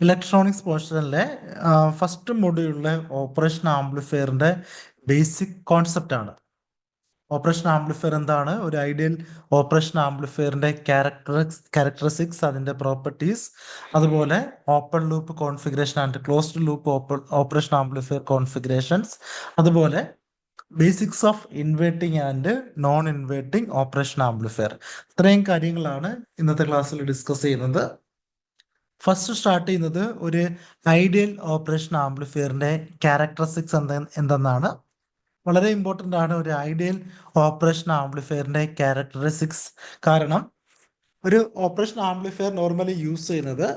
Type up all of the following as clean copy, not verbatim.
Electronics പോർഷനിലെ first മൊഡ്യൂളിലെ operation ആംപ്ലിഫയറിന്റെ ബേസിക് കോൺസെപ്റ്റ് ആണ്. ഓപ്പറേഷൻ ആംപ്ലിഫയർ എന്താണ്, ഒരു ഐഡിയൽ ഓപ്പറേഷൻ ആംപ്ലിഫയറിന്റെ ക്യാരക്ടറിസ്റ്റിക്സ്, അതിന്റെ പ്രോപ്പർട്ടീസ്, അതുപോലെ open loop configuration and closed loop operation amplifier configurations, അതുപോലെ basics of inverting and non inverting operation amplifier. ഇത്രയും കാര്യങ്ങളാണ് ഇന്നത്തെ ക്ലാസ്സിൽ ഡിസ്കസ് ചെയ്യുന്നത്. ഫസ്റ്റ് സ്റ്റാർട്ട് ചെയ്യുന്നത് ഒരു ഐഡിയൽ ഓപ്പറേഷൻ ആംപ്ലിഫയറിന്റെ ക്യാരക്ടറിസ്റ്റിക്സ് എന്തെന്നാണ്. വളരെ ഇമ്പോർട്ടൻ്റ് ആണ് ഒരു ഐഡിയൽ ഓപ്പറേഷൻ ആംപ്ലിഫയറിന്റെ ക്യാരക്ടറിസ്റ്റിക്സ്. കാരണം ഒരു ഓപ്പറേഷൻ ആംപ്ലിഫയർ നോർമലി യൂസ് ചെയ്യുന്നത്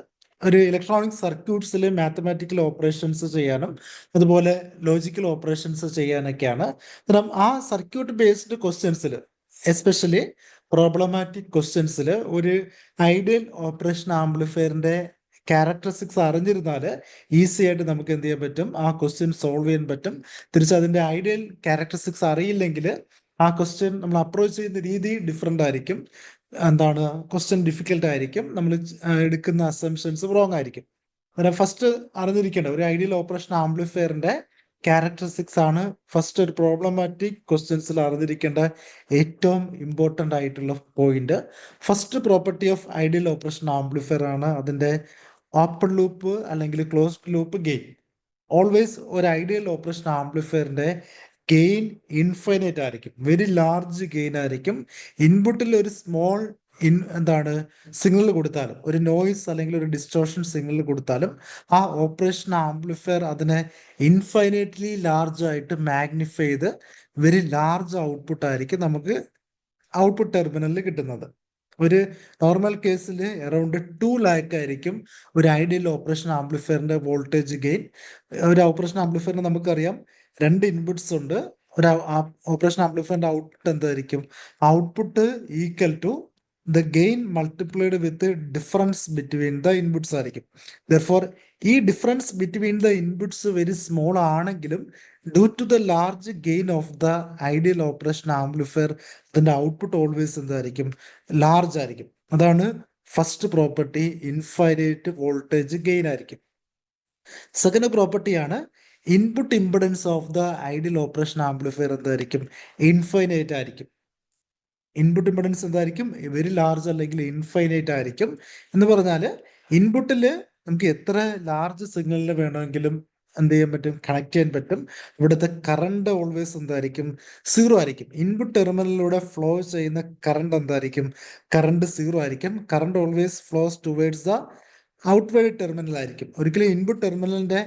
ഒരു ഇലക്ട്രോണിക് സർക്യൂട്ട്സിൽ മാത്തമാറ്റിക്കൽ ഓപ്പറേഷൻസ് ചെയ്യാനും അതുപോലെ ലോജിക്കൽ ഓപ്പറേഷൻസ് ചെയ്യാനൊക്കെയാണ്. കാരണം ആ സർക്യൂട്ട് ബേസ്ഡ് ക്വസ്റ്റ്യൻസിൽ, എസ്പെഷ്യലി പ്രോബ്ലമാറ്റിക് ക്വസ്റ്റ്യൻസിൽ, ഒരു ഐഡിയൽ ഓപ്പറേഷൻ ആംപ്ലിഫയറിന്റെ ക്യാരക്ടറിസ്റ്റിക്സ് അറിഞ്ഞിരുന്നാൽ ഈസി ആയിട്ട് നമുക്ക് എന്ത് ചെയ്യാൻ പറ്റും, ആ ക്വസ്റ്റ്യൻ സോൾവ് ചെയ്യാൻ പറ്റും. തിരിച്ച് അതിന്റെ ഐഡിയൽ ക്യാരക്ടറിസ്റ്റിക്സ് അറിയില്ലെങ്കിൽ ആ ക്വസ്റ്റ്യൻ നമ്മൾ അപ്രോച്ച് ചെയ്യുന്ന രീതി ഡിഫറെൻ്റ് ആയിരിക്കും. എന്താണ്, ക്വസ്റ്റ്യൻ ഡിഫിക്കൽട്ട് ആയിരിക്കും, നമ്മൾ എടുക്കുന്ന അസംഷൻസ് റോങ് ആയിരിക്കും. ഫസ്റ്റ് അറിഞ്ഞിരിക്കേണ്ട ഒരു ഐഡിയൽ ഓപ്പറേഷൻ ആംപ്ലിഫയറിന്റെ ക്യാരക്ടറിസ്റ്റിക്സ് ആണ് ഫസ്റ്റ് ഒരു പ്രോബ്ലമാറ്റിക് ക്വസ്റ്റ്യൻസിൽ അറിഞ്ഞിരിക്കേണ്ട ഏറ്റവും ഇമ്പോർട്ടൻ്റ് ആയിട്ടുള്ള point. First property of ideal operation amplifier ആണ് അതിന്റെ ഓപ്പൺ ലൂപ്പ് അല്ലെങ്കിൽ ക്ലോസ്ഡ് ലൂപ്പ് ഗെയിൻ. ഓൾവേസ് ഒരു ഐഡിയൽ ഓപ്പറേഷൻ ആംപ്ലിഫയറിന്റെ ഗെയിൻ ഇൻഫൈനൈറ്റ് ആയിരിക്കും, വെരി ലാർജ് ഗെയിൻ ആയിരിക്കും. ഇൻപുട്ടിൽ ഒരു സ്മോൾ എന്താണ് സിഗ്നൽ കൊടുത്താലും, ഒരു നോയ്സ് അല്ലെങ്കിൽ ഒരു ഡിസ്റ്റോർഷൻ സിഗ്നൽ കൊടുത്താലും ആ ഓപ്പറേഷൻ ആംപ്ലിഫയർ അതിനെ ഇൻഫൈനൈറ്റ്ലി ലാർജ് ആയിട്ട് മാഗ്നിഫൈ ചെയ്ത് വെരി ലാർജ് ഔട്ട്പുട്ട് ആയിരിക്കും നമുക്ക് ഔട്ട്പുട്ട് ടെർമിനലിൽ കിട്ടുന്നത്. ഒരു നോർമൽ കേസിൽ അറൌണ്ട് 2 ലാക്ക് ആയിരിക്കും ഒരു ഐഡിയൽ ഓപ്പറേഷൻ ആംപ്ലിഫയറിന്റെ വോൾട്ടേജ് ഗെയിൻ. ഒരു ഓപ്പറേഷൻ ആംപ്ലിഫയറിന് നമുക്കറിയാം 2 ഇൻപുട്സ് ഉണ്ട്. ഒരു ഓപ്പറേഷൻ ആംപ്ലിഫയറിന്റെ ഔട്ട്പുട്ട് എന്തായിരിക്കും, output equal to the gain multiplied with difference between the inputs ആയിരിക്കും. ദർഫോർ ഈ difference between the inputs very small ആണെങ്കിലും due to the large gain of the ideal operation amplifier അതിന്റെ output always എന്തായിരിക്കും, large ആയിരിക്കും. അതാണ് first property, infinite voltage gain ആയിരിക്കും. Second പ്രോപ്പർട്ടിയാണ് input impedance of the ideal operation amplifier എന്തായിരിക്കും, infinite ആയിരിക്കും. Input impedance എന്തായിരിക്കും, വെരി ലാർജ് അല്ലെങ്കിൽ ഇൻഫൈനൈറ്റ് ആയിരിക്കും. എന്ന് പറഞ്ഞാൽ ഇൻപുട്ടിൽ നമുക്ക് എത്ര ലാർജ് സിഗ്നലിന് വേണമെങ്കിലും എന്ത് ചെയ്യാൻ പറ്റും, കണക്ട് ചെയ്യാൻ പറ്റും. ഇവിടുത്തെ കറണ്ട് ഓൾവേസ് എന്തായിരിക്കും, സീറോ ആയിരിക്കും. ഇൻപുട്ട് ടെർമിനലിലൂടെ ഫ്ലോ ചെയ്യുന്ന കറണ്ട് എന്തായിരിക്കും, കറണ്ട് സീറോ ആയിരിക്കും. Current always flows towards the outward terminal ആയിരിക്കും. ഒരിക്കലും ഇൻപുട്ട് ടെർമിനലിന്റെ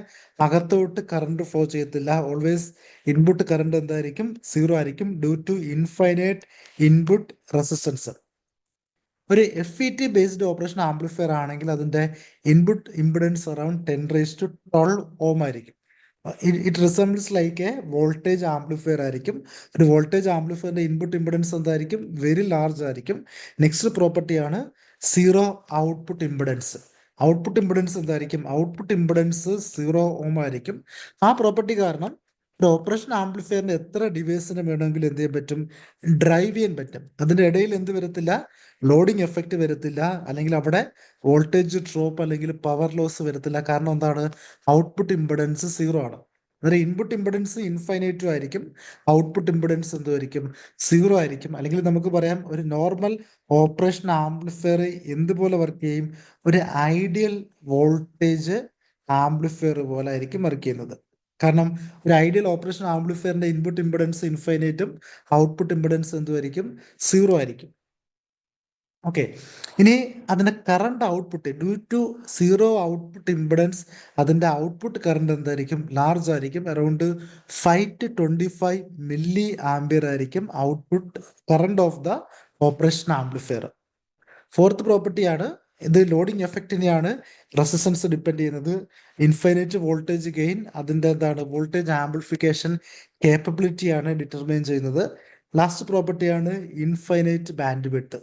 അകത്തോട്ട് കറണ്ട് ഫ്ലോ ചെയ്യത്തില്ല. ഓൾവേസ് ഇൻപുട്ട് കറണ്ട് എന്തായിരിക്കും, സീറോ ആയിരിക്കും, due to infinite input resistance. ഒരു FET ബേസ്ഡ് ഓപ്പറേഷൻ ആംപ്ലിഫയർ ആണെങ്കിൽ അതിന്റെ ഇൻപുട്ട് ഇംപിഡൻസ് അറൌണ്ട് 10⁻12 ഓം ആയിരിക്കും. It resembles like a voltage amplifier ആയിരിക്കും. ഒരു വോൾട്ടേജ് ആംപ്ലിഫയറിന്റെ ഇൻപുട്ട് ഇംപിഡൻസ് എന്തായിരിക്കും, വെരി ലാർജ് ആയിരിക്കും. നെക്സ്റ്റ് പ്രോപ്പർട്ടിയാണ് zero output impedance. Output impedance എന്തായിരിക്കും, ഔട്ട്പുട്ട് ഇംപിഡൻസ് 0 ഓം ആയിരിക്കും. ആ പ്രോപ്പർട്ടി കാരണം ഒരു ഓപ്പറേഷൻ ആംപ്ലിഫയറിന് എത്ര ഡിവൈസിന് വേണമെങ്കിലും എന്ത് ചെയ്യാൻ പറ്റും, ഡ്രൈവ് ചെയ്യാൻ പറ്റും. അതിന്റെ ഇടയിൽ എന്ത് വരത്തില്ല, ലോഡിങ് എഫക്റ്റ് വരത്തില്ല, അല്ലെങ്കിൽ അവിടെ വോൾട്ടേജ് ഡ്രോപ്പ് അല്ലെങ്കിൽ പവർ ലോസ് വരത്തില്ല. കാരണം എന്താണ്, ഔട്ട്പുട്ട് ഇംപിഡൻസ് 0 ആണ്. അന്നേരം ഇൻപുട്ട് ഇംപിഡൻസ് ഇൻഫൈനൈറ്റും ആയിരിക്കും, ഔട്ട്പുട്ട് ഇംപിഡൻസ് എന്തായിരിക്കും, 0 ആയിരിക്കും. അല്ലെങ്കിൽ നമുക്ക് പറയാം ഒരു നോർമൽ ഓപ്പറേഷൻ ആംപ്ലിഫയർ എന്തുപോലെ വർക്ക് ചെയ്യും, ഒരു ഐഡിയൽ വോൾട്ടേജ് ആംപ്ലിഫയർ പോലെ ആയിരിക്കും വർക്ക് ചെയ്യുന്നത്. കാരണം ഒരു ഐഡിയൽ ഓപ്പറേഷൻ ആംപ്ലിഫയറിന്റെ ഇൻപുട്ട് ഇംപിഡൻസ് ഇൻഫൈനൈറ്റും ഔട്ട്പുട്ട് ഇംപിഡൻസ് എന്തുമായിരിക്കും, 0 ആയിരിക്കും. ഓക്കെ, ഇനി അതിന്റെ current output due to 0 output impedance അതിന്റെ ഔട്ട്പുട്ട് കറണ്ട് എന്തായിരിക്കും, ലാർജ് ആയിരിക്കും. അറൌണ്ട് 5 to 25 മില്ലി ആംബിയർ ആയിരിക്കും output current of the operation amplifier. Fourth പ്രോപ്പർട്ടിയാണ് ഇത്, ലോഡിംഗ് എഫക്റ്റിനെയാണ് റെസിസ്റ്റൻസ് ഡിപ്പെൻഡ് ചെയ്യുന്നത്. ഇൻഫൈനൈറ്റ് വോൾട്ടേജ് ഗെയിൻ അതിന്റെ എന്താണ്, വോൾട്ടേജ് ആംപ്ലിഫിക്കേഷൻ കേപ്പബിലിറ്റിയാണ് ഡിറ്റർമൈൻ ചെയ്യുന്നത്. ലാസ്റ്റ് പ്രോപ്പർട്ടിയാണ് ഇൻഫൈനൈറ്റ് ബാൻഡ് വിഡ്ത്ത്.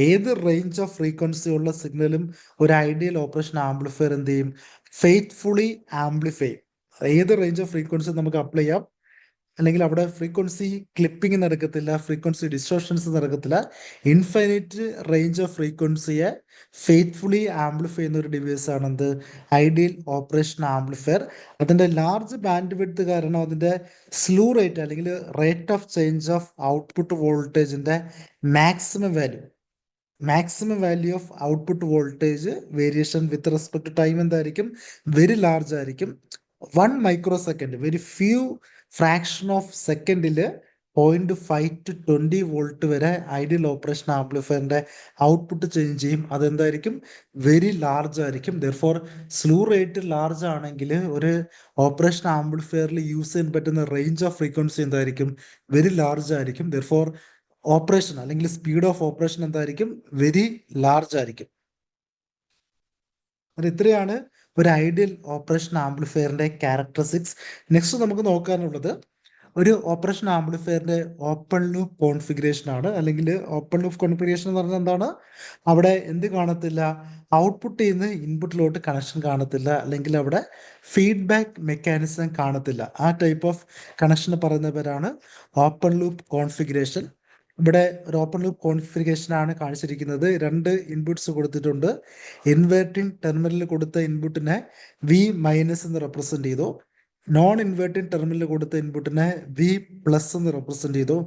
ഏത് റേഞ്ച് ഓഫ് ഫ്രീക്വൻസി ഉള്ള സിഗ്നലും ഒരു ഐഡിയൽ ഓപ്പറേഷൻ ആംപ്ലിഫയർ എന്ത് ചെയ്യും, ഫെയ്ത്ത്ഫുള്ളി ആംപ്ലിഫൈ. ഏത് റേഞ്ച് ഓഫ് ഫ്രീക്വൻസി നമുക്ക് അപ്ലൈ ചെയ്യാം, അല്ലെങ്കിൽ അവിടെ ഫ്രീക്വൻസി ക്ലിപ്പിംഗ് നടക്കത്തില്ല, ഫ്രീക്വൻസി ഡിസ്റ്റോർഷൻസ് നടക്കത്തില്ല. ഇൻഫൈനൈറ്റ് റേഞ്ച് ഓഫ് ഫ്രീക്വൻസിയെ ഫെയ്ത്ത്ഫുള്ളി ആംപ്ലിഫൈ ചെയ്യുന്ന ഒരു ഡിവൈസ് ആണ് എന്ത് ഐഡിയൽ ഓപ്പറേഷൻ ആംപ്ലിഫയർ. അതിന്റെ ലാർജ് ബാൻഡ് വിഡ്ത്ത് കാരണം അതിന്റെ സ്ലൂ റേറ്റ് അല്ലെങ്കിൽ rate of change of output വോൾട്ടേജിന്റെ maximum value of output voltage variation with respect to time എന്തായിരിക്കും വെരി ലാർജ് ആയിരിക്കും. 1 micro second, very few fraction of സെക്കൻഡിൽ 0.5 to 20 volt വരെ ideal operation ആംപ്ലിഫയറിന്റെ output change ചെയ്യും. അതെന്തായിരിക്കും very large ആയിരിക്കും. Therefore slew rate large ആണെങ്കിൽ ഒരു ഓപ്പറേഷൻ ആംപ്ലിഫയറിൽ യൂസ് ചെയ്യാൻ പറ്റുന്ന റേഞ്ച് ഓഫ് ഫ്രീക്വൻസി എന്തായിരിക്കും വെരി ലാർജ് ആയിരിക്കും. ദെർഫോർ ഓപ്പറേഷൻ അല്ലെങ്കിൽ സ്പീഡ് ഓഫ് ഓപ്പറേഷൻ എന്തായിരിക്കും വെരി ലാർജ് ആയിരിക്കും. അത് ഇത്രയാണ് ഒരു ഐഡിയൽ ഓപ്പറേഷൻ ആംപ്ലിഫയറിന്റെ ക്യാരക്ടറിസ്റ്റിക്സ്. നെക്സ്റ്റ് നമുക്ക് നോക്കാനുള്ളത് ഒരു ഓപ്പറേഷൻ ആംപ്ലിഫയറിന്റെ ഓപ്പൺ ലൂപ്പ് കോൺഫിഗറേഷൻ ആണ്. അല്ലെങ്കിൽ ഓപ്പൺ ലൂപ്പ് കോൺഫിഗറേഷൻ എന്ന് പറഞ്ഞാൽ എന്താണ്? അവിടെ എന്ത് കാണത്തില്ല? ഔട്ട്പുട്ടിൽ നിന്ന് ഇൻപുട്ടിലോട്ട് കണക്ഷൻ കാണത്തില്ല, അല്ലെങ്കിൽ അവിടെ ഫീഡ്ബാക്ക് മെക്കാനിസം കാണത്തില്ല. ആ ടൈപ്പ് ഓഫ് കണക്ഷൻ പറയുന്ന പേരാണ് ഓപ്പൺ ലൂപ്പ് കോൺഫിഗറേഷൻ. ഇവിടെ ഒരു ഓപ്പൺ ലൂപ്പ് കോൺഫിഗറേഷൻ ആണ് കാണിച്ചിരിക്കുന്നത്. 2 ഇൻപുട്സ് കൊടുത്തിട്ടുണ്ട്. ഇൻവേർട്ടിംഗ് ടെർമിനലിൽ കൊടുത്ത ഇൻപുട്ടിനെ വി മൈനസ് എന്ന് റെപ്രസെന്റ് ചെയ്തു. നോൺ ഇൻവേർട്ടിംഗ് ടെർമിനലിൽ കൊടുത്ത ഇൻപുട്ടിനെ വി പ്ലസ് എന്ന് റെപ്രസെന്റ് ചെയ്തു.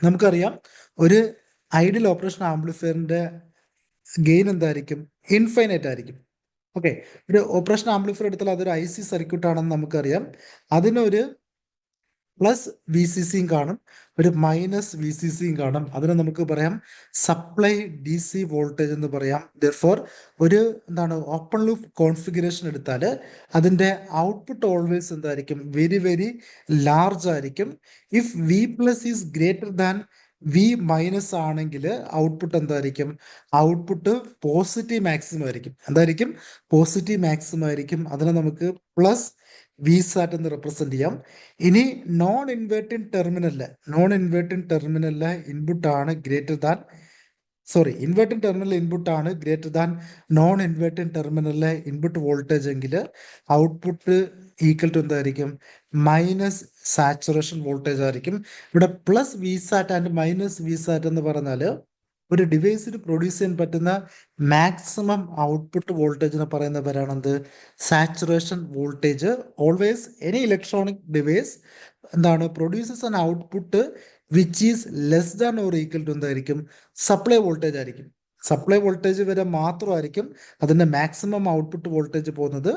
നമുക്കറിയാം ഒരു ഐഡിയൽ ഓപ്പറേഷൻ ആംപ്ലിഫയറിന്റെ ഗെയിൻ എന്തായിരിക്കും? ഇൻഫൈനൈറ്റ് ആയിരിക്കും. ഓക്കെ, ഒരു ഓപ്പറേഷൻ ആംപ്ലിഫയർ എടുത്താൽ അതൊരു ഐ സി സർക്യൂട്ട് ആണെന്ന് നമുക്കറിയാം. അതിനൊരു പ്ലസ് വി സി സിയും കാണും, ഒരു മൈനസ് വി സി സിയും കാണും. അതിനെ നമുക്ക് പറയാം സപ്ലൈ ഡി സി വോൾട്ടേജ് എന്ന് പറയാം. ദെർഫോർ ഒരു ഓപ്പൺ ലൂപ്പ് കോൺഫിഗറേഷൻ എടുത്താൽ അതിന്റെ ഔട്ട്പുട്ട് ഓൾവേസ് എന്തായിരിക്കും വെരി വെരി ലാർജ് ആയിരിക്കും. If V plus is greater than V minus ആണെങ്കിൽ ഔട്ട്പുട്ട് എന്തായിരിക്കും? ഔട്ട്പുട്ട് പോസിറ്റീവ് മാക്സിമം ആയിരിക്കും. എന്തായിരിക്കും? പോസിറ്റീവ് മാക്സിമം ആയിരിക്കും. അതിനെ നമുക്ക് പ്ലസ് വി സാറ്റ് എന്ന് റെപ്രസെന്റ് ചെയ്യാം. ഇനി നോൺ ഇൻവേർട്ടിംഗ് ടെർമിനലിലെ ഇൻപുട്ട് ആണ് greater than inverting terminal input ആണ് ഗ്രേറ്റർ ദാൻ നോൺ ഇൻവേർട്ടിംഗ് ടെർമിനലിലെ ഇൻപുട്ട് വോൾട്ടേജ് എങ്കിൽ ഔട്ട്പുട്ട് ഈക്വൽ ടു എന്തായിരിക്കും? മൈനസ് സാച്ചുറേഷൻ വോൾട്ടേജ് ആയിരിക്കും. ഇവിടെ plus V sat and minus V sat എന്ന് പറഞ്ഞാൽ ഒരു ഡിവൈസിന് പ്രൊഡ്യൂസ് ചെയ്യാൻ പറ്റുന്ന മാക്സിമം ഔട്ട്പുട്ട് വോൾട്ടേജിനെ പറയുന്ന പേരാണെന്ത്? Saturation voltage. Always any electronic device produces an output which is less than or equal to എന്തായിരിക്കും? സപ്ലൈ വോൾട്ടേജ് ആയിരിക്കും. സപ്ലൈ വോൾട്ടേജ് വരെ മാത്രമായിരിക്കും അതിന്റെ മാക്സിമം ഔട്ട്പുട്ട് വോൾട്ടേജ് പോകുന്നത്.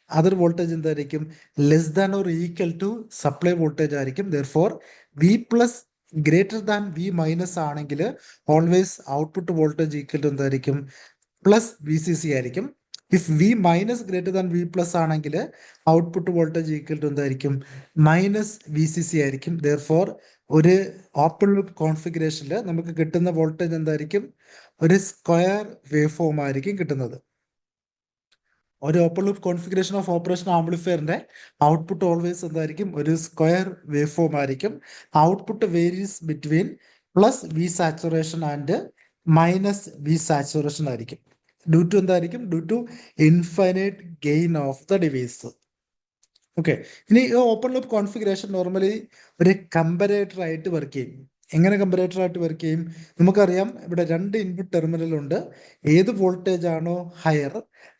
അതർ വോൾട്ടേജ് എന്തായിരിക്കും? Less than or equal to supply voltage ആയിരിക്കും. Therefore V plus greater than V minus ആണെങ്കിൽ always output voltage equal to എന്തായിരിക്കും? പ്ലസ് വി സി സി ആയിരിക്കും. If V minus greater than V plus ആണെങ്കിൽ output voltage equal to എന്തായിരിക്കും? Minus V C C ആയിരിക്കും. Therefore ഒരു open loop കോൺഫിഗറേഷനിൽ നമുക്ക് കിട്ടുന്ന voltage എന്തായിരിക്കും? ഒരു സ്ക്വയർ വേവ് ഫോം ആയിരിക്കും കിട്ടുന്നത്. ഒരു open loop configuration of operation ആംപ്ലിഫയറിന്റെ ഔട്ട്പുട്ട് ഓൾവേസ് എന്തായിരിക്കും? ഒരു സ്ക്വയർ വേവ് ഫോം ആയിരിക്കും. Output varies between plus V saturation and minus V saturation ആയിരിക്കും. ഡ്യൂ ടു എന്തായിരിക്കും? Due to infinite gain of the device. Okay, ഇനി ഓപ്പൺ ലൂപ്പ് കോൺഫിഗറേഷൻ നോർമലി ഒരു comparator ആയിട്ട് work ചെയ്യും. എങ്ങനെ കമ്പറേറ്റർ ആയിട്ട് വർക്ക് ചെയ്യും? നമുക്കറിയാം ഇവിടെ 2 ഇൻപുട്ട് ടെർമിനൽ ഉണ്ട്. ഏത് വോൾട്ടേജ് ആണോ ഹയർ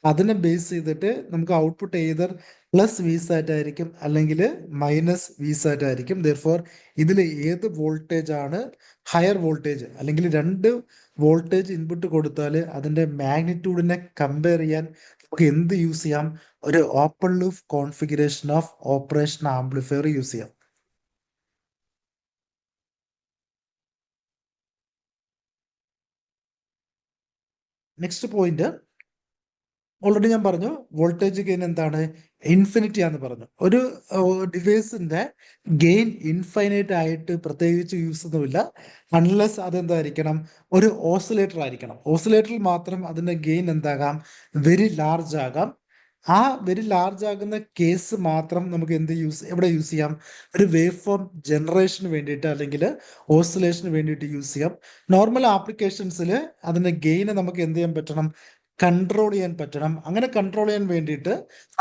അതിനെ ബേസ് ചെയ്തിട്ട് നമുക്ക് output either plus V sat ആയിരിക്കും അല്ലെങ്കിൽ മൈനസ് വി സാറ്റ് ആയിരിക്കും. ദെർഫോർ ഇതിൽ ഏത് വോൾട്ടേജ് ആണ് ഹയർ വോൾട്ടേജ്, അല്ലെങ്കിൽ 2 വോൾട്ടേജ് ഇൻപുട്ട് കൊടുത്താൽ അതിന്റെ മാഗ്നിറ്റ്യൂഡിനെ കമ്പയർ ചെയ്യാൻ നമുക്ക് എന്ത് യൂസ് ചെയ്യാം? ഒരു open loop configuration of operation amplifier use ചെയ്യാം. നെക്സ്റ്റ് പോയിന്റ്, ഓൾറെഡി ഞാൻ പറഞ്ഞു വോൾട്ടേജ് ഗെയിൻ എന്താണ്? ഇൻഫിനിറ്റി ആണെന്ന് പറഞ്ഞു. ഒരു ഡിവൈസിന്റെ ഗെയിൻ ഇൻഫൈനൈറ്റ് ആയിട്ട് പ്രത്യേകിച്ച് യൂസ് ഒന്നുമില്ല, അൺലെസ് അതെന്തായിരിക്കണം? ഒരു ഓസിലേറ്റർ ആയിരിക്കണം. ഓസിലേറ്ററിൽ മാത്രം അതിന്റെ ഗെയിൻ എന്താകാം? വെരി ലാർജ് ആകാം. ആ വെരി ലാർജ് ആകുന്ന കേസ് മാത്രം നമുക്ക് എവിടെ യൂസ് ചെയ്യാം? ഒരു വേവ് ഫോം ജനറേഷന് വേണ്ടിയിട്ട് അല്ലെങ്കിൽ ഓസിലേഷന് വേണ്ടിയിട്ട് യൂസ് ചെയ്യാം. നോർമൽ ആപ്ലിക്കേഷൻസിൽ അതിന്റെ ഗെയിനെ നമുക്ക് എന്ത് ചെയ്യാൻ പറ്റണം? കൺട്രോൾ ചെയ്യാൻ പറ്റണം. അങ്ങനെ കൺട്രോൾ ചെയ്യാൻ വേണ്ടിയിട്ട്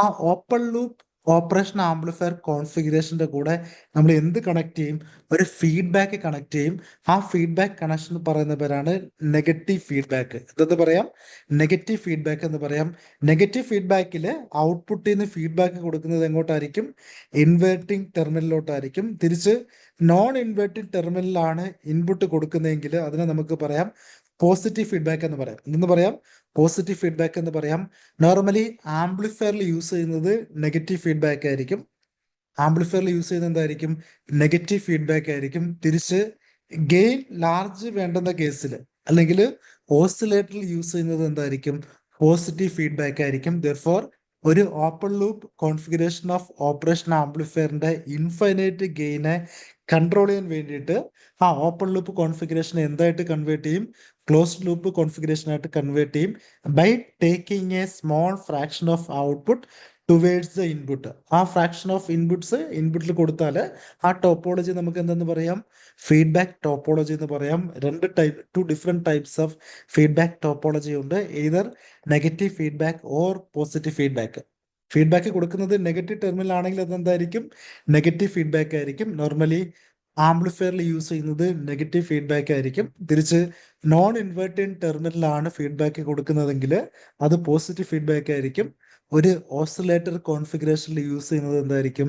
ആ ഓപ്പൺ ലൂപ്പ് ഓപ്പറേഷൻ ആംപ്ലിഫയർ കോൺഫിഗറേഷന്റെ കൂടെ നമ്മൾ എന്ത് കണക്ട് ചെയ്യും? ഒരു ഫീഡ്ബാക്ക് കണക്ട് ചെയ്യും. ആ ഫീഡ്ബാക്ക് കണക്ഷൻ പറയുന്ന പേരാണ് നെഗറ്റീവ് ഫീഡ്ബാക്ക്. എന്തെന്ന് പറയാം? നെഗറ്റീവ് ഫീഡ്ബാക്ക് എന്ന് പറയാം. നെഗറ്റീവ് ഫീഡ്ബാക്കിൽ ഔട്ട്പുട്ടിൽ നിന്ന് ഫീഡ്ബാക്ക് കൊടുക്കുന്നത് എങ്ങോട്ടായിരിക്കും? ഇൻവേർട്ടിംഗ് ടെർമിനലിലോട്ടായിരിക്കും. തിരിച്ച് നോൺ ഇൻവേർട്ടിംഗ് ടെർമിനലിലാണ് ഇൻപുട്ട് കൊടുക്കുന്നതെങ്കിൽ അതിനെ നമുക്ക് പറയാം പോസിറ്റീവ് ഫീഡ്ബാക്ക് എന്ന് പറയാം. എന്ന് പറയാം പോസിറ്റീവ് ഫീഡ്ബാക്ക് എന്ന് പറയാം. നോർമലി ആംപ്ലിഫയറിൽ യൂസ് ചെയ്യുന്നത് നെഗറ്റീവ് ഫീഡ്ബാക്ക് ആയിരിക്കും. ആംപ്ലിഫയറിൽ യൂസ് ചെയ്യുന്നത് എന്തായിരിക്കും? നെഗറ്റീവ് ഫീഡ്ബാക്ക് ആയിരിക്കും. തിരിച്ച് ഗെയിൻ ലാർജ് വേണ്ടുന്ന കേസിൽ അല്ലെങ്കിൽ ഓസിലേറ്ററിൽ യൂസ് ചെയ്യുന്നത് എന്തായിരിക്കും? പോസിറ്റീവ് ഫീഡ്ബാക്ക് ആയിരിക്കും. ദെർഫോർ ഒരു open loop configuration of operation ആംപ്ലിഫയറിന്റെ ഇൻഫൈനൈറ്റ് ഗെയിനെ കൺട്രോൾ ചെയ്യാൻ വേണ്ടിയിട്ട് ആ ഓപ്പൺ ലൂപ്പ് കോൺഫിഗറേഷൻ എന്തായിട്ട് കൺവേർട്ട് ചെയ്യും? ക്ലോസ്ഡ് ലൂപ്പ് കോൺഫിഗറേഷൻ ആയിട്ട് കൺവേർട്ട് ചെയ്യും by taking a small fraction of output towards the input. ആ ഫ്രാക്ഷൻ ഓഫ് ഇൻപുട്സ് ഇൻപുട്ടിൽ കൊടുത്താൽ ആ ടോപ്പോളജി നമുക്ക് എന്തെന്ന് പറയാം? ഫീഡ്ബാക്ക് ടോപ്പോളജി എന്ന് പറയാം. Two different types of feedback topology ഉണ്ട്. Either negative feedback or positive feedback. Feedback കൊടുക്കുന്നത് നെഗറ്റീവ് ടെർമിനൽ ആണെങ്കിൽ അതെന്തായിരിക്കും? നെഗറ്റീവ് ഫീഡ്ബാക്ക് ആയിരിക്കും. നോർമലി ആംപ്ലിഫയറിൽ യൂസ് ചെയ്യുന്നത് നെഗറ്റീവ് ഫീഡ്ബാക്ക് ആയിരിക്കും. തിരിച്ച് നോൺ ഇൻവേർട്ടിംഗ് ടെർമിനലാണ് ഫീഡ്ബാക്ക് കൊടുക്കുന്നതെങ്കിൽ അത് പോസിറ്റീവ് ഫീഡ്ബാക്ക് ആയിരിക്കും. ഒരു ഓസിലേറ്റർ കോൺഫിഗറേഷനിൽ യൂസ് ചെയ്യുന്നത് എന്തായിരിക്കും?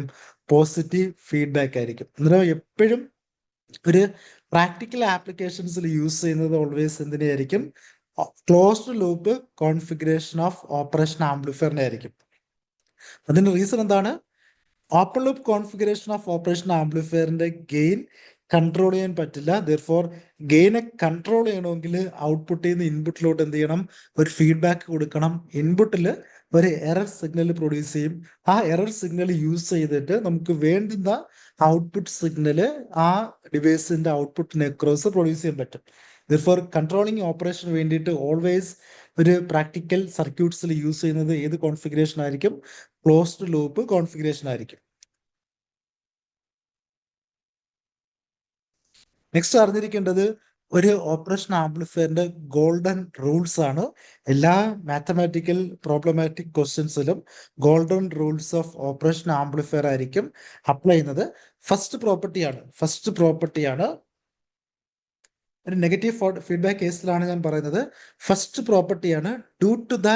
പോസിറ്റീവ് ഫീഡ്ബാക്ക് ആയിരിക്കും. അന്നേരം എപ്പോഴും ഒരു പ്രാക്ടിക്കൽ ആപ്ലിക്കേഷൻസിൽ യൂസ് ചെയ്യുന്നത് ഓൾവേസ് എന്തിനായിരിക്കും? Closed loop configuration of operation ആംപ്ലിഫയറിനെ ആയിരിക്കും. അതിന്റെ റീസൺ എന്താണ്? Open loop configuration of operation ആംപ്ലിഫയറിന്റെ ഗെയിൻ കൺട്രോൾ ചെയ്യാൻ പറ്റില്ല. ദെർഫോർ ഗെയിനെ കൺട്രോൾ ചെയ്യണമെങ്കിൽ ഔട്ട്പുട്ടിൽ നിന്ന് ഇൻപുട്ടിലോട്ട് എന്ത് ചെയ്യണം? ഒരു ഫീഡ്ബാക്ക് കൊടുക്കണം. ഇൻപുട്ടിൽ ഒരു എറർ സിഗ്നൽ പ്രൊഡ്യൂസ് ചെയ്യും. ആ എറർ സിഗ്നൽ യൂസ് ചെയ്തിട്ട് നമുക്ക് വേണ്ടുന്ന ഔട്ട്പുട്ട് സിഗ്നൽ ആ ഡിവൈസിന്റെ ഔട്ട്പുട്ടിനെ ക്രോസ് പ്രൊഡ്യൂസ് ചെയ്യാൻ പറ്റും. ദെർഫോർ കൺട്രോളിങ് ഓപ്പറേഷന് വേണ്ടിയിട്ട് ഓൾവേസ് ഒരു പ്രാക്ടിക്കൽ സർക്യൂട്ട്സിൽ യൂസ് ചെയ്യുന്നത് ഏത് കോൺഫിഗറേഷൻ ആയിരിക്കും? ക്ലോസ്ഡ് ലൂപ്പ് കോൺഫിഗറേഷൻ ആയിരിക്കും. നെക്സ്റ്റ് അറിഞ്ഞിരിക്കേണ്ടത് ഒരു ഓപ്പറേഷൻ ആംപ്ലിഫയറിന്റെ ഗോൾഡൻ റൂൾസ് ആണ്. എല്ലാ മാത്തമാറ്റിക്കൽ പ്രോബ്ലമാറ്റിക് ക്വസ്റ്റ്യൻസിലും golden rules of operation amplifier ആയിരിക്കും അപ്ലൈ ചെയ്യുന്നത്. ഫസ്റ്റ് പ്രോപ്പർട്ടിയാണ് ഒരു നെഗറ്റീവ് ഫീഡ്ബാക്ക് കേസിലാണ് ഞാൻ പറയുന്നത്. ഫസ്റ്റ് പ്രോപ്പർട്ടിയാണ് due to the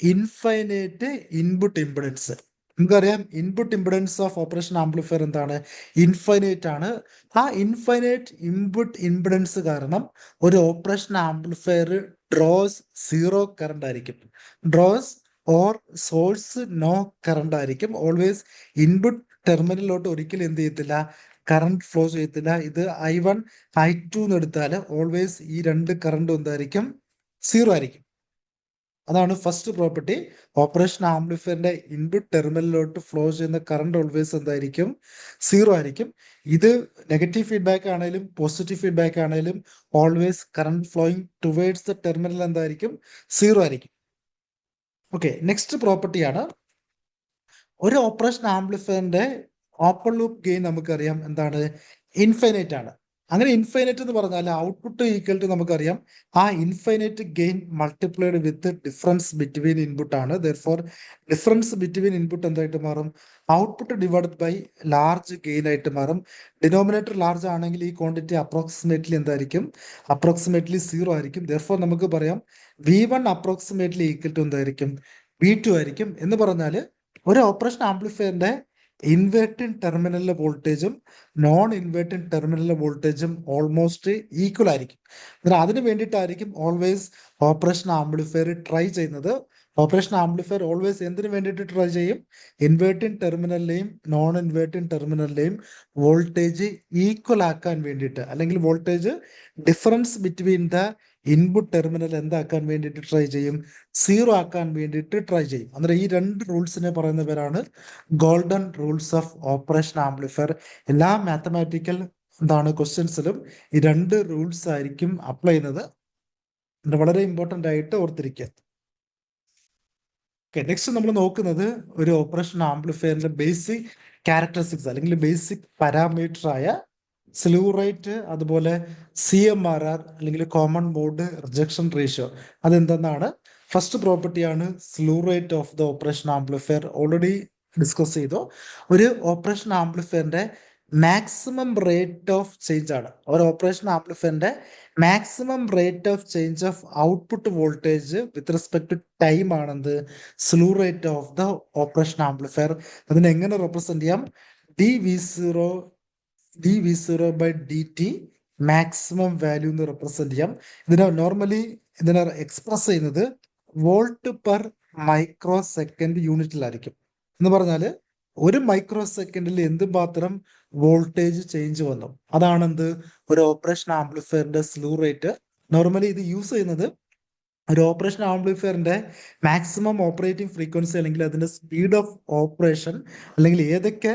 infinite input impedance. നമുക്കറിയാം input impedance of operation amplifier എന്താണ്? ഇൻഫൈനൈറ്റ് ആണ്. ആ ഇൻഫൈനൈറ്റ് ഇൻപുട്ട് ഇംപിഡൻസ് കാരണം ഒരു operation amplifier draws zero current ആയിരിക്കും. Draws or source no current ആയിരിക്കും. ഓൾവേസ് ഇൻപുട്ട് ടെർമിനലിലോട്ട് ഒരിക്കലും എന്ത് ചെയ്യത്തില്ല? കറണ്ട് ഫ്ലോ ചെയ്യത്തില്ല. ഇത് I1 I2 എന്ന് എടുത്താൽ ഓൾവേസ് ഈ രണ്ട് കറണ്ട് എന്തായിരിക്കും? സീറോ ആയിരിക്കും. അതാണ് ഫസ്റ്റ് പ്രോപ്പർട്ടി. ഓപ്പറേഷൻ ആംപ്ലിഫയറിന്റെ ഇൻപുട്ട് ടെർമിനലിലോട്ട് ഫ്ലോ ചെയ്യുന്ന കറണ്ട് ഓൾവേസ് എന്തായിരിക്കും? സീറോ ആയിരിക്കും. ഇത് നെഗറ്റീവ് ഫീഡ്ബാക്ക് ആണെങ്കിലും പോസിറ്റീവ് ഫീഡ്ബാക്ക് ആണെങ്കിലും always current flowing towards the terminal എന്തായിരിക്കും? സീറോ ആയിരിക്കും. ഓക്കെ, നെക്സ്റ്റ് പ്രോപ്പർട്ടിയാണ് ഒരു ഓപ്പറേഷൻ ആംപ്ലിഫയറിന്റെ ഓപ്പൺ ലൂപ്പ് ഗെയിൻ നമുക്കറിയാം എന്താണ്? ഇൻഫൈനൈറ്റ് ആണ്. അങ്ങനെ ഇൻഫൈനൈറ്റ് എന്ന് പറഞ്ഞാൽ ഔട്ട്പുട്ട് ഈക്വൽ ടു നമുക്കറിയാം ആ infinite gain multiplied with difference between input ആണ്. ദെർഫോർ ഡിഫറൻസ് ബിറ്റ്വീൻ ഇൻപുട്ട് എന്തായിട്ട് മാറും? Output divided by large gain ആയിട്ട് മാറും. ഡിനോമിനേറ്റർ ലാർജ് ആണെങ്കിൽ ഈ ക്വാണ്ടിറ്റി അപ്രോക്സിമേറ്റ്ലി എന്തായിരിക്കും? അപ്രോക്സിമേറ്റ്ലി സീറോ ആയിരിക്കും. ദെർഫോർ നമുക്ക് പറയാം V1 അപ്രോക്സിമേറ്റ്ലി ഈക്വൽ ടു എന്തായിരിക്കും? V2 ആയിരിക്കും. എന്ന് പറഞ്ഞാൽ ഒരു ഓപ്പറേഷൻ ആംപ്ലിഫയറിന്റെ ഇൻവേർട്ടിംഗ് ടെർമിനലിലെ വോൾട്ടേജും നോൺ ഇൻവേർട്ടിംഗ് ടെർമിനലിലെ വോൾട്ടേജും ഓൾമോസ്റ്റ് ഈക്വൽ ആയിരിക്കും. എന്നാൽ അതിന് വേണ്ടിയിട്ടായിരിക്കും ഓൾവേസ് ഓപ്പറേഷൻ ആംപ്ലിഫയർ ട്രൈ ചെയ്യുന്നത്. ഓപ്പറേഷൻ ആംപ്ലിഫയർ ഓൾവേസ് എന്തിനു വേണ്ടിയിട്ട് ട്രൈ ചെയ്യും? ഇൻവേർട്ടിംഗ് ടെർമിനലിലെയും നോൺ ഇൻവേർട്ടിംഗ് ടെർമിനലിലെയും വോൾട്ടേജ് ഈക്വൽ ആക്കാൻ വേണ്ടിയിട്ട്, അല്ലെങ്കിൽ voltage difference between the input terminal എന്താക്കാൻ വേണ്ടിയിട്ട് ട്രൈ ചെയ്യും? സീറോ ആക്കാൻ വേണ്ടിയിട്ട് ട്രൈ ചെയ്യും. അന്നേരം ഈ രണ്ട് റൂൾസിനെ പറയുന്ന പേരാണ് golden rules of operation amplifier. എല്ലാ മാത്തമാറ്റിക്കൽ ക്വസ്റ്റ്യൻസിലും ഈ രണ്ട് റൂൾസ് ആയിരിക്കും അപ്ലൈ ചെയ്യുന്നത്. വളരെ ഇമ്പോർട്ടൻ്റ് ആയിട്ട് ഓർത്തിരിക്കുക. ഓക്കെ, നെക്സ്റ്റ് നമ്മൾ നോക്കുന്നത് ഒരു ഓപ്പറേഷൻ ആംപ്ലിഫയറിന്റെ ബേസിക് ക്യാരക്ടറിസ്റ്റിക്സ് അല്ലെങ്കിൽ ബേസിക് പാരാമീറ്റർ ആയ സ്ലൂ റേറ്റ്, അതുപോലെ CMRR അല്ലെങ്കിൽ കോമൺ മോഡ് റിജക്ഷൻ റേഷ്യോ. അതെന്തെന്നാണ്? ഫസ്റ്റ് പ്രോപ്പർട്ടിയാണ് slew rate of the operation amplifier. Already discuss ചെയ്തു. ഒരു ഓപ്പറേഷൻ ആംപ്ലിഫയറിന്റെ മാക്സിമം റേറ്റ് ഓഫ് ചേഞ്ച് ആണ്, ഒരു ഓപ്പറേഷൻ ആംപ്ലിഫയറിന്റെ maximum rate of change of output voltage with respect to time ആണെന്ത് slew rate of the operation amplifier. അതിനെ എങ്ങനെ represent ചെയ്യാം? dV0/dt മാക്സിമം വാല്യൂ എന്ന് റെപ്രസെന്റ് ചെയ്യാം. ഇതിനെ എക്സ്പ്രസ് ചെയ്യുന്നത് വോൾട്ട് പെർ മൈക്രോ സെക്കൻഡ് യൂണിറ്റിലായിരിക്കും. എന്ന് പറഞ്ഞാൽ ഒരു മൈക്രോ സെക്കൻഡിൽ എന്തുമാത്രം വോൾട്ടേജ് ചേഞ്ച് വന്നു അതാണെന്ത് ഒരു ഓപ്പറേഷൻ ആംപ്ലിഫയറിന്റെ സ്ലൂ റേറ്റ്. നോർമലി ഇത് യൂസ് ചെയ്യുന്നത് ഒരു ഓപ്പറേഷൻ ആംപ്ലിഫയറിന്റെ മാക്സിമം ഓപ്പറേറ്റിംഗ് ഫ്രീക്വൻസി അല്ലെങ്കിൽ അതിന്റെ സ്പീഡ് ഓഫ് ഓപ്പറേഷൻ അല്ലെങ്കിൽ ഏതൊക്കെ